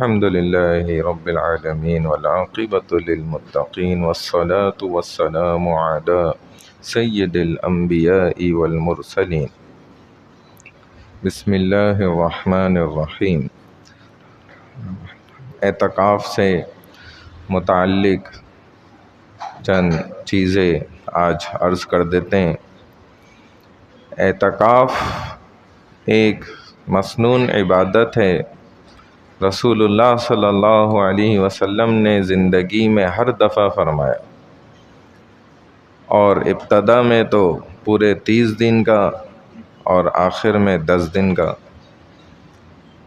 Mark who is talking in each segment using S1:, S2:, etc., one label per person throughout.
S1: الحمد لله رب العالمين والعاقبة للمتقين والصلاة والسلام على سيد الأنبياء والمرسلين بسم اللہ الرحمن الرحیم۔ اعتکاف سے متعلق چند چیزیں آج عرض کر دیتے ہیں۔ اعتکاف ایک مسنون عبادت ہے۔ رسول اللہ صلی اللہ علیہ وسلم نے زندگی میں ہر دفعہ فرمایا، اور ابتدا میں تو پورے 30 دن کا اور آخر میں 10 دن کا۔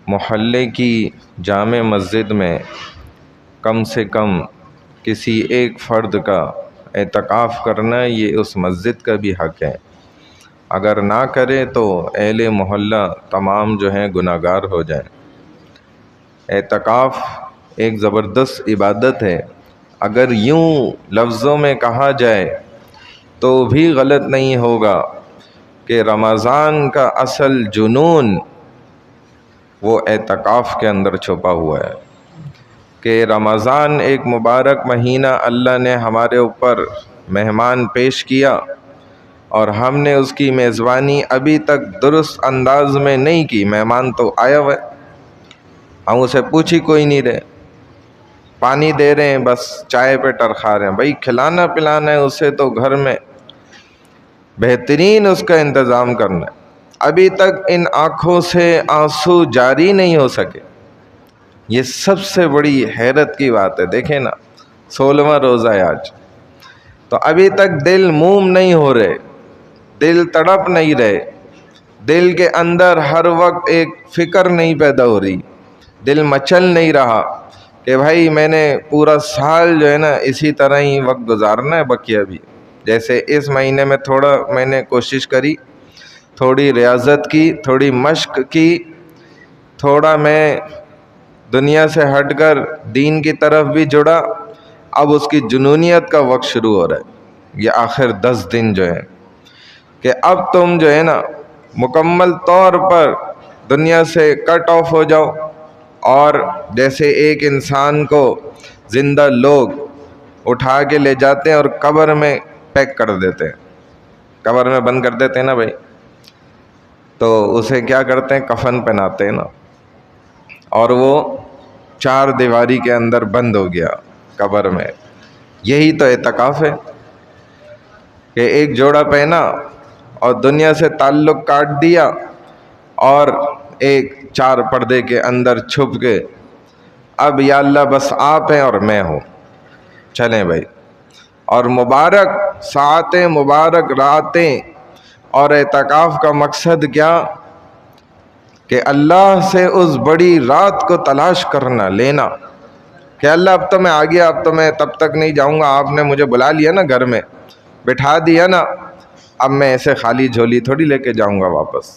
S1: محلے کی جامع مسجد میں کم سے کم کسی ایک فرد کا اعتکاف کرنا یہ اس مسجد کا بھی حق ہے۔ اگر نہ کرے تو اہل محلہ تمام جو ہیں گناہ گار ہو جائیں۔ اعتکاف ایک زبردست عبادت ہے۔ اگر یوں لفظوں میں کہا جائے تو بھی غلط نہیں ہوگا کہ رمضان کا اصل جنون وہ اعتکاف کے اندر چھپا ہوا ہے، کہ رمضان ایک مبارک مہینہ اللہ نے ہمارے اوپر مہمان پیش کیا، اور ہم نے اس کی میزبانی ابھی تک درست انداز میں نہیں کی۔ مہمان تو آیا ہوا ہے، ہم اسے پوچھ ہی کوئی نہیں رہے، پانی دے رہے ہیں، بس چائے پہ ٹرخا رہے ہیں۔ بھائی کھلانا پلانا ہے اسے تو گھر میں بہترین اس کا انتظام کرنا ہے۔ ابھی تک ان آنکھوں سے آنسو جاری نہیں ہو سکے۔ یہ سب سے بڑی حیرت کی بات ہے۔ دیکھیں نا، 16واں روزہ ہے آج، تو ابھی تک دل موم نہیں ہو رہے، دل تڑپ نہیں رہے، دل کے اندر ہر وقت ایک فکر نہیں پیدا ہو رہی، دل مچل نہیں رہا کہ بھائی میں نے پورا سال جو ہے نا اسی طرح ہی وقت گزارنا ہے بقیہ بھی۔ جیسے اس مہینے میں تھوڑا میں نے کوشش کری، تھوڑی ریاضت کی، تھوڑی مشق کی، تھوڑا میں دنیا سے ہٹ کر دین کی طرف بھی جڑا۔ اب اس کی جنونیت کا وقت شروع ہو رہا ہے، یہ آخر 10 دن جو ہے، کہ اب تم جو ہے نا مکمل طور پر دنیا سے کٹ آف ہو جاؤ، اور جیسے ایک انسان کو زندہ لوگ اٹھا کے لے جاتے ہیں اور قبر میں پیک کر دیتے ہیں، قبر میں بند کر دیتے ہیں نا بھائی، تو اسے کیا کرتے ہیں، کفن پہناتے ہیں نا، اور وہ 4 دیواری کے اندر بند ہو گیا قبر میں۔ یہی تو اعتکاف ہے کہ ایک جوڑا پہنا اور دنیا سے تعلق کاٹ دیا، اور ایک 4 پردے کے اندر چھپ کے اب یا اللہ بس آپ ہیں اور میں ہوں، چلیں بھائی۔ اور مبارک ساعتیں، مبارک راتیں، اور اعتکاف کا مقصد کیا کہ اللہ سے اس بڑی رات کو تلاش کرنا، لینا، کہ اللہ اب تو میں آ گیا، اب تو میں تب تک نہیں جاؤں گا، آپ نے مجھے بلا لیا نا، گھر میں بٹھا دیا نا، اب میں ایسے خالی جھولی تھوڑی لے کے جاؤں گا واپس۔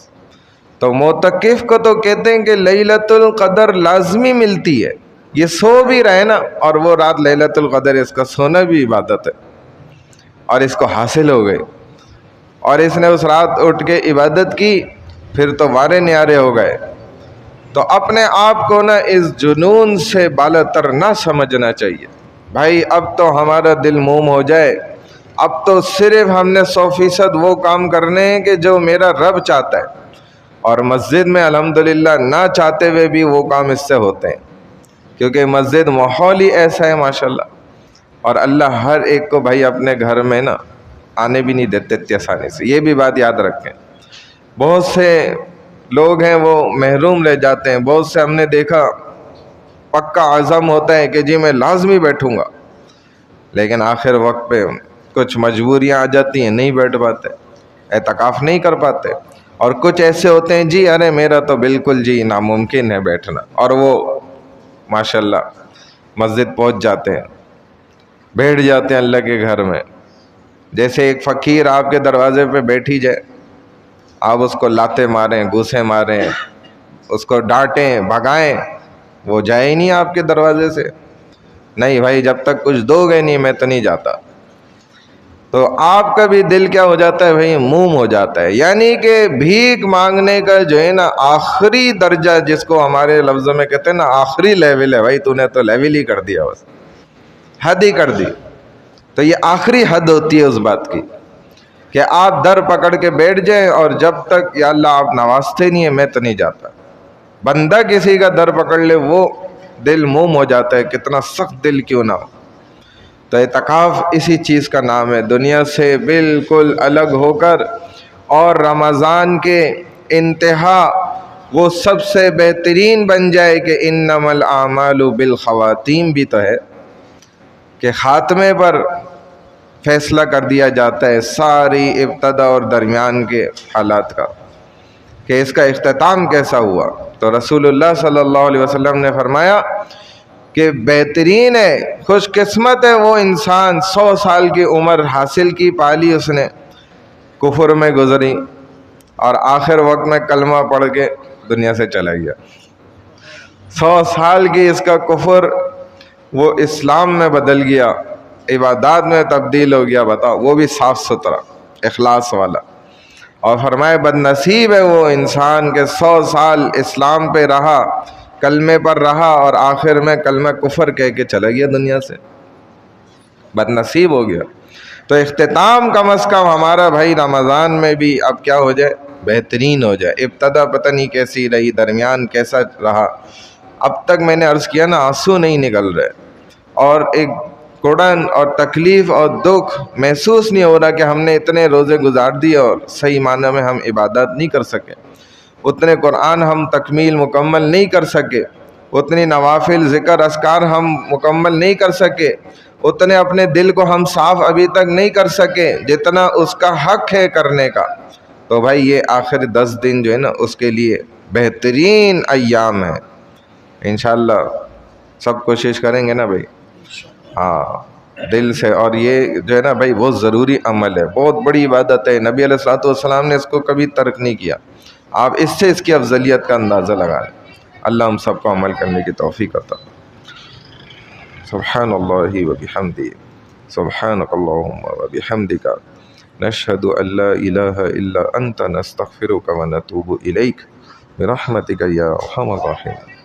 S1: تو معتکف کو تو کہتے ہیں کہ لیلۃ القدر لازمی ملتی ہے، یہ سو بھی رہے نا، اور وہ رات لیلۃ القدر، اس کا سونا بھی عبادت ہے، اور اس کو حاصل ہو گئی، اور اس نے اس رات اٹھ کے عبادت کی، پھر تو وارے نیارے ہو گئے۔ تو اپنے آپ کو نا اس جنون سے بالاتر نہ سمجھنا چاہیے۔ بھائی اب تو ہمارا دل موم ہو جائے، اب تو صرف ہم نے 100% وہ کام کرنے ہیں کہ جو میرا رب چاہتا ہے، اور مسجد میں الحمدللہ نہ چاہتے ہوئے بھی وہ کام اس سے ہوتے ہیں، کیونکہ مسجد ماحول ہی ایسا ہے ماشاءاللہ، اور اللہ ہر ایک کو بھائی اپنے گھر میں نا آنے بھی نہیں دیتے اتنی آسانی سے۔ یہ بھی بات یاد رکھیں، بہت سے لوگ ہیں وہ محروم رہ جاتے ہیں، بہت سے ہم نے دیکھا پکا عزم ہوتا ہے کہ جی میں لازمی بیٹھوں گا، لیکن آخر وقت پہ کچھ مجبوریاں آ جاتی ہیں، نہیں بیٹھ پاتے، اعتکاف نہیں کر پاتے۔ اور کچھ ایسے ہوتے ہیں جی ارے میرا تو بالکل جی ناممکن ہے بیٹھنا، اور وہ ماشاءاللہ مسجد پہنچ جاتے ہیں، بیٹھ جاتے ہیں اللہ کے گھر میں۔ جیسے ایک فقیر آپ کے دروازے پہ بیٹھی جائے، آپ اس کو لاتے ماریں، گوسے ماریں، اس کو ڈانٹیں، بھگائیں، وہ جائے ہی نہیں آپ کے دروازے سے۔ نہیں بھائی جب تک کچھ دو گے نہیں میں تو نہیں جاتا۔ تو آپ کا بھی دل کیا ہو جاتا ہے بھائی؟ موم ہو جاتا ہے. یعنی کہ بھیک مانگنے کا جو ہے نا آخری درجہ، جس کو ہمارے لفظوں میں کہتے ہیں نا آخری لیول ہے، بھائی تو نے تو لیول ہی کر دیا، بس حد ہی کر دی. تو یہ آخری حد ہوتی ہے اس بات کی کہ آپ در پکڑ کے بیٹھ جائیں اور جب تک یا اللہ آپ نوازتے نہیں ہیں میں تو نہیں جاتا. بندہ کسی کا در پکڑ لے وہ دل موم ہو جاتا ہے، کتنا سخت دل کیوں نہ ہو. تو اعتکاف اسی چیز کا نام ہے، دنیا سے بالکل الگ ہو کر، اور رمضان کے انتہا وہ سب سے بہترین بن جائے کہ انما الاعمال بالخواتیم بھی تو ہے کہ خاتمے پر فیصلہ کر دیا جاتا ہے ساری ابتدا اور درمیان کے حالات کا کہ اس کا اختتام کیسا ہوا. تو رسول اللہ صلی اللہ علیہ وسلم نے فرمایا کہ بہترین ہے، خوش قسمت ہے وہ انسان 100 سال کی عمر حاصل کی، پالی اس نے، کفر میں گزری اور آخر وقت میں کلمہ پڑھ کے دنیا سے چلا گیا. 100 سال کی اس کا کفر وہ اسلام میں بدل گیا، عبادات میں تبدیل ہو گیا، بتاؤ، وہ بھی صاف ستھرا اخلاص والا. اور فرمائے بد نصیب ہے وہ انسان کہ 100 سال اسلام پہ رہا، کلمے پر رہا اور آخر میں کلمہ کفر کہہ کے چلا گیا دنیا سے، بد نصیب ہو گیا. تو اختتام کم از کم ہمارا بھائی رمضان میں بھی اب کیا ہو جائے؟ بہترین ہو جائے. ابتدا پتہ نہیں کیسی رہی، درمیان کیسا رہا، اب تک میں نے عرض کیا نا آنسو نہیں نکل رہے اور ایک گھڑن اور تکلیف اور دکھ محسوس نہیں ہو رہا کہ ہم نے اتنے روزے گزار دیے اور صحیح معنی میں ہم عبادت نہیں کر سکے، اتنے قرآن ہم تکمیل مکمل نہیں کر سکے، اتنی نوافل ذکر اذکار ہم مکمل نہیں کر سکے، اتنے اپنے دل کو ہم صاف ابھی تک نہیں کر سکے جتنا اس کا حق ہے کرنے کا. تو بھائی یہ آخر 10 دن جو ہے نا اس کے لیے بہترین ایام ہے. انشاءاللہ سب کوشش کریں گے نا بھائی، ہاں دل سے. اور یہ جو ہے نا بھائی بہت ضروری عمل ہے، بہت بڑی عبادت ہے، نبی علیہ الصلوۃ والسلام نے اس کو کبھی ترک نہیں کیا. آپ اس سے اس کی افضلیت کا اندازہ لگائیں. اللہ ہم سب کو عمل کرنے کی توفیق عطا. سبحان اللہ و بحمدہ، سبحانک اللہم و بحمدک، نشہد ان لا الہ الا انت، نستغفرک و نتوب الیک برحمتک یا ارحم الراحمین.